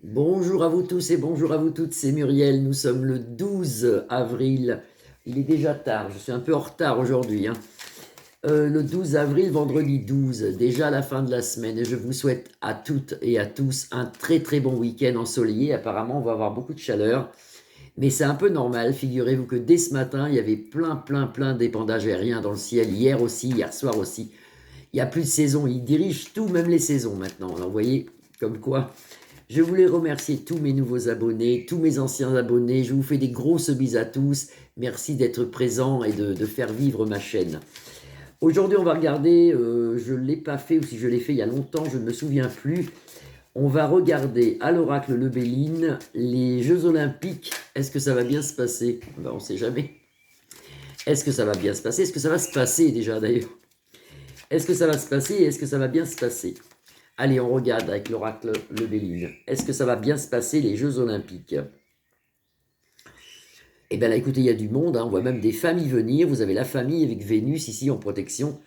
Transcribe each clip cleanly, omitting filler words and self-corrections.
Bonjour à vous tous et bonjour à vous toutes, c'est Muriel, nous sommes le 12 avril, il est déjà tard, je suis un peu en retard aujourd'hui, hein. Le 12 avril, vendredi 12, déjà la fin de la semaine, et je vous souhaite à toutes et à tous un très très bon week-end ensoleillé. Apparemment on va avoir beaucoup de chaleur, mais c'est un peu normal, figurez-vous que dès ce matin, il y avait plein d'épandages aériens dans le ciel, hier aussi, hier soir aussi. Il n'y a plus de saison, ils dirigent tout, même les saisons maintenant, alors vous voyez, comme quoi... Je voulais remercier tous mes nouveaux abonnés, tous mes anciens abonnés. Je vous fais des grosses bises à tous. Merci d'être présents et de faire vivre ma chaîne. Aujourd'hui, on va regarder, je ne l'ai pas fait, ou si je l'ai fait il y a longtemps, je ne me souviens plus. On va regarder à l'oracle Le Béline les Jeux Olympiques. Est-ce que ça va bien se passer? Ben, on ne sait jamais. Est-ce que ça va bien se passer? Est-ce que ça va se passer déjà d'ailleurs? Est-ce que ça va se passer et est-ce que ça va bien se passer? Allez, on regarde avec l'oracle Le Béline. Est-ce que ça va bien se passer les Jeux Olympiques? Eh bien là, écoutez, il y a du monde, hein. On voit même des familles venir. Vous avez la famille avec Vénus ici en protection.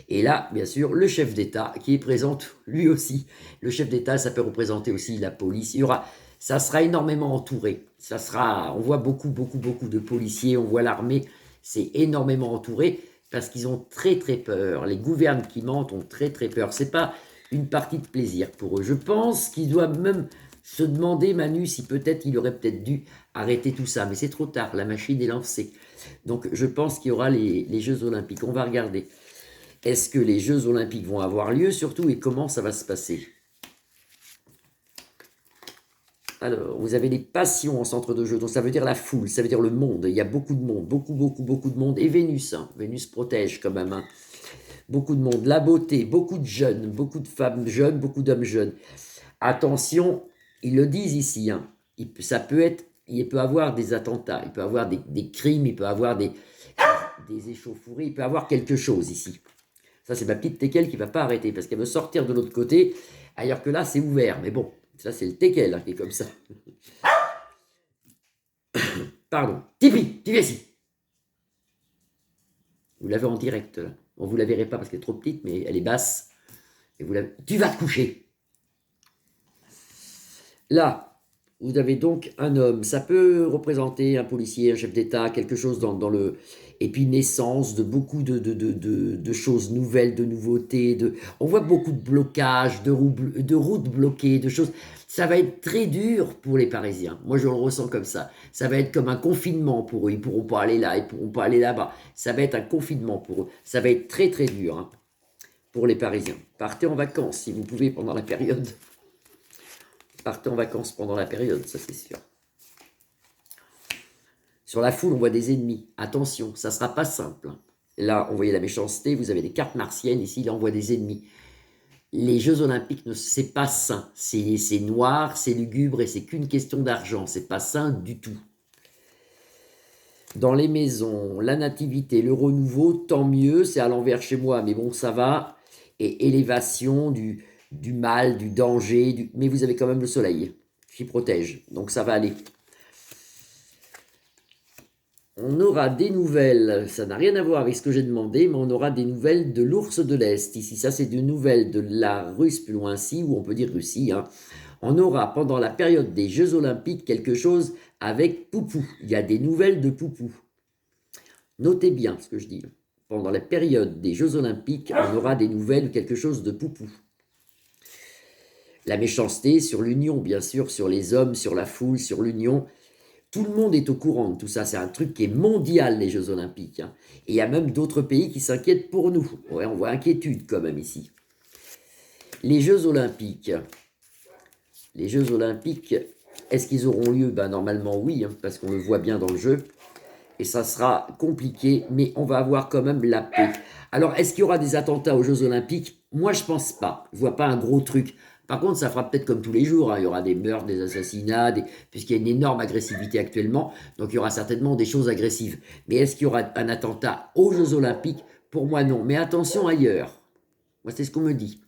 Et là, bien sûr, le chef d'État qui est présent lui aussi. Le chef d'État, ça peut représenter aussi la police. Ça sera énormément entouré. On voit beaucoup de policiers, on voit l'armée. C'est énormément entouré parce qu'ils ont très peur. Les gouvernes qui mentent ont très peur. C'est pas une partie de plaisir pour eux. Je pense qu'ils doivent même se demander, Manu, si peut-être il aurait peut-être dû arrêter tout ça. Mais c'est trop tard, la machine est lancée. Donc je pense qu'il y aura les Jeux Olympiques. On va regarder. Est-ce que les Jeux Olympiques vont avoir lieu surtout et comment ça va se passer? Alors, vous avez les passions en centre de jeu, donc ça veut dire la foule, ça veut dire le monde. Il y a beaucoup de monde, beaucoup de monde. Et Vénus, hein. Vénus protège quand même, hein. Beaucoup de monde. La beauté, beaucoup de jeunes, beaucoup de femmes jeunes, beaucoup d'hommes jeunes. Attention, ils le disent ici, hein. Il peut avoir des attentats, il peut avoir des crimes, il peut avoir des échauffourées, il peut avoir quelque chose ici. Ça, c'est ma petite teckel qui ne va pas arrêter parce qu'elle veut sortir de l'autre côté, ailleurs que là, c'est ouvert. Mais bon, ça, c'est le teckel, hein, qui est comme ça. Pardon. Tipeee, tu viens ici. Vous l'avez en direct, là. Bon, vous ne la verrez pas parce qu'elle est trop petite, mais elle est basse. Et tu vas te coucher. Là, vous avez donc un homme. Ça peut représenter un policier, un chef d'État, quelque chose dans le... Et puis naissance de beaucoup de choses nouvelles, de nouveautés. On voit beaucoup de blocages, de routes bloquées, de choses. Ça va être très dur pour les Parisiens. Moi, je le ressens comme ça. Ça va être comme un confinement pour eux. Ils ne pourront pas aller là, ils ne pourront pas aller là-bas. Ça va être un confinement pour eux. Ça va être très dur, hein, pour les Parisiens. Partez en vacances si vous pouvez pendant la période. Partez en vacances pendant la période, ça c'est sûr. Sur la foule, on voit des ennemis. Attention, ça ne sera pas simple. Là, on voyait la méchanceté, vous avez des cartes martiennes, ici, là, on voit des ennemis. Les Jeux Olympiques, c'est pas sain. C'est noir, c'est lugubre et c'est qu'une question d'argent. C'est pas sain du tout. Dans les maisons, la nativité, le renouveau, tant mieux, c'est à l'envers chez moi, mais bon, ça va. Et élévation du mal, du danger, mais vous avez quand même le soleil qui protège, donc ça va aller. On aura des nouvelles, ça n'a rien à voir avec ce que j'ai demandé, mais on aura des nouvelles de l'ours de l'Est. Ici, ça c'est des nouvelles de la Russe plus loin-ci, ou on peut dire Russie, hein. On aura pendant la période des Jeux Olympiques quelque chose avec Poupou. Il y a des nouvelles de Poupou. Notez bien ce que je dis. Pendant la période des Jeux Olympiques, on aura des nouvelles ou quelque chose de Poupou. La méchanceté sur l'union, bien sûr, sur les hommes, sur la foule, sur l'union. Tout le monde est au courant de tout ça. C'est un truc qui est mondial, les Jeux Olympiques, hein. Et il y a même d'autres pays qui s'inquiètent pour nous. Ouais, on voit inquiétude quand même ici. Les Jeux Olympiques. Les Jeux Olympiques, est-ce qu'ils auront lieu? Ben, normalement, oui, hein, parce qu'on le voit bien dans le jeu. Et ça sera compliqué, mais on va avoir quand même la paix. Alors, est-ce qu'il y aura des attentats aux Jeux Olympiques? Moi, je pense pas. Je vois pas un gros truc. Par contre, ça fera peut-être comme tous les jours, hein. Il y aura des meurtres, des assassinats, puisqu'il y a une énorme agressivité actuellement. Donc, il y aura certainement des choses agressives. Mais est-ce qu'il y aura un attentat aux Jeux Olympiques? Pour moi, non. Mais attention ailleurs. Moi, c'est ce qu'on me dit.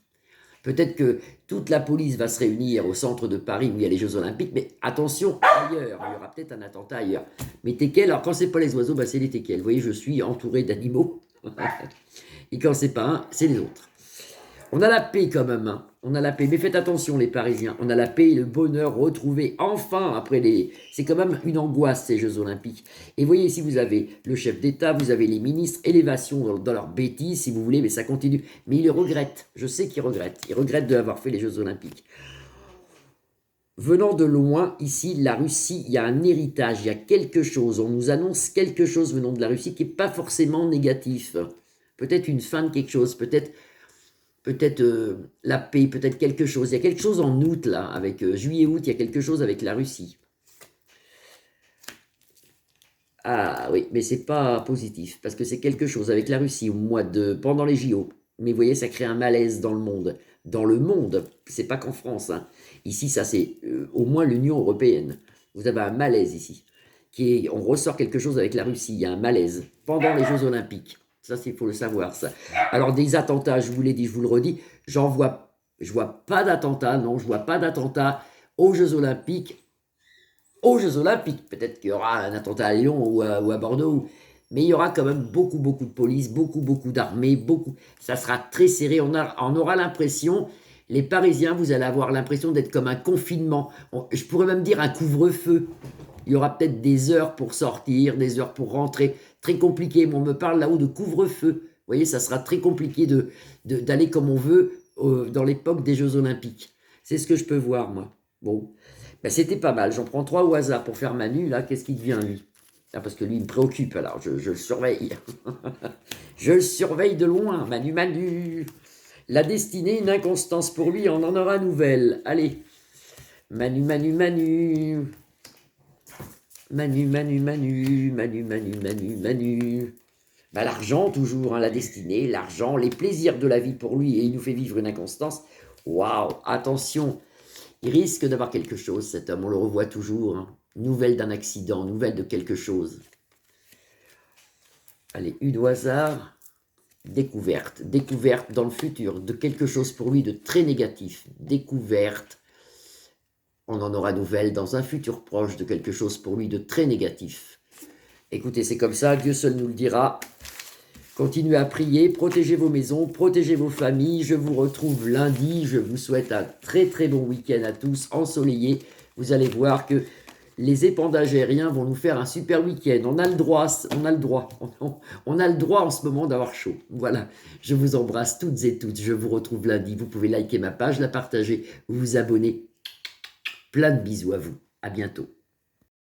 Peut-être que toute la police va se réunir au centre de Paris où il y a les Jeux Olympiques, mais attention ailleurs, il y aura peut-être un attentat ailleurs. Mais teckels, alors quand c'est pas les oiseaux, bah c'est les teckels. Vous voyez, je suis entouré d'animaux. Et quand c'est pas un, c'est les autres. On a la paix quand même, hein. On a la paix. Mais faites attention, les Parisiens. On a la paix et le bonheur retrouvés enfin après les... C'est quand même une angoisse, ces Jeux Olympiques. Et voyez ici, vous avez le chef d'État, vous avez les ministres, élévation dans leur bêtise, si vous voulez, mais ça continue. Mais ils regrettent. Je sais qu'ils regrettent. Ils regrettent d'avoir fait les Jeux Olympiques. Venant de loin, ici, la Russie, il y a un héritage, il y a quelque chose. On nous annonce quelque chose venant de la Russie qui n'est pas forcément négatif. Peut-être une fin de quelque chose, peut-être la paix, peut-être quelque chose. Il y a quelque chose en août, là, avec juillet-août, il y a quelque chose avec la Russie. Ah oui, mais c'est pas positif, parce que c'est quelque chose avec la Russie pendant les JO. Mais vous voyez, ça crée un malaise dans le monde. Dans le monde, c'est pas qu'en France, hein. Ici, ça c'est au moins l'Union européenne. Vous avez un malaise ici. On ressort quelque chose avec la Russie, il y a un malaise pendant les Jeux Olympiques. Ça, il faut le savoir, ça. Alors, des attentats, je vous l'ai dit, je vous le redis, je vois pas d'attentats, non, je vois pas d'attentats aux Jeux Olympiques. Aux Jeux Olympiques, peut-être qu'il y aura un attentat à Lyon ou à Bordeaux, mais il y aura quand même beaucoup, beaucoup de police, beaucoup, beaucoup d'armées, beaucoup. Ça sera très serré. On aura l'impression, les Parisiens, vous allez avoir l'impression d'être comme un confinement. Je pourrais même dire un couvre-feu. Il y aura peut-être des heures pour sortir, des heures pour rentrer. Très compliqué. Mais on me parle là-haut de couvre-feu. Vous voyez, ça sera très compliqué d'aller comme on veut dans l'époque des Jeux Olympiques. C'est ce que je peux voir, moi. Bon, ben, c'était pas mal. J'en prends 3 au hasard pour faire Manu. Là, qu'est-ce qu'il devient, lui? Ah, parce que lui, il me préoccupe, alors je le surveille. Je le surveille de loin. Manu, Manu. La destinée, une inconstance pour lui, on en aura nouvelle. Allez. Manu, Manu, Manu. Manu, Manu, Manu. Manu, Manu, Manu, Manu. Ben, l'argent, toujours, hein, la destinée, l'argent, les plaisirs de la vie pour lui, et il nous fait vivre une inconstance. Waouh, attention. Il risque d'avoir quelque chose, cet homme, on le revoit toujours. Hein. Nouvelle d'un accident, nouvelle de quelque chose. Allez, une au hasard. Découverte. Découverte dans le futur de quelque chose pour lui de très négatif. Découverte. On en aura nouvelle dans un futur proche de quelque chose pour lui de très négatif. Écoutez, c'est comme ça, Dieu seul nous le dira. Continuez à prier, protégez vos maisons, protégez vos familles. Je vous retrouve lundi. Je vous souhaite un très très bon week-end à tous, ensoleillé. Vous allez voir que les épandages aériens vont nous faire un super week-end. On a le droit on a le droit en ce moment d'avoir chaud. Voilà, je vous embrasse toutes et toutes. Je vous retrouve lundi. Vous pouvez liker ma page, la partager, vous abonner. Plein de bisous à vous. À bientôt.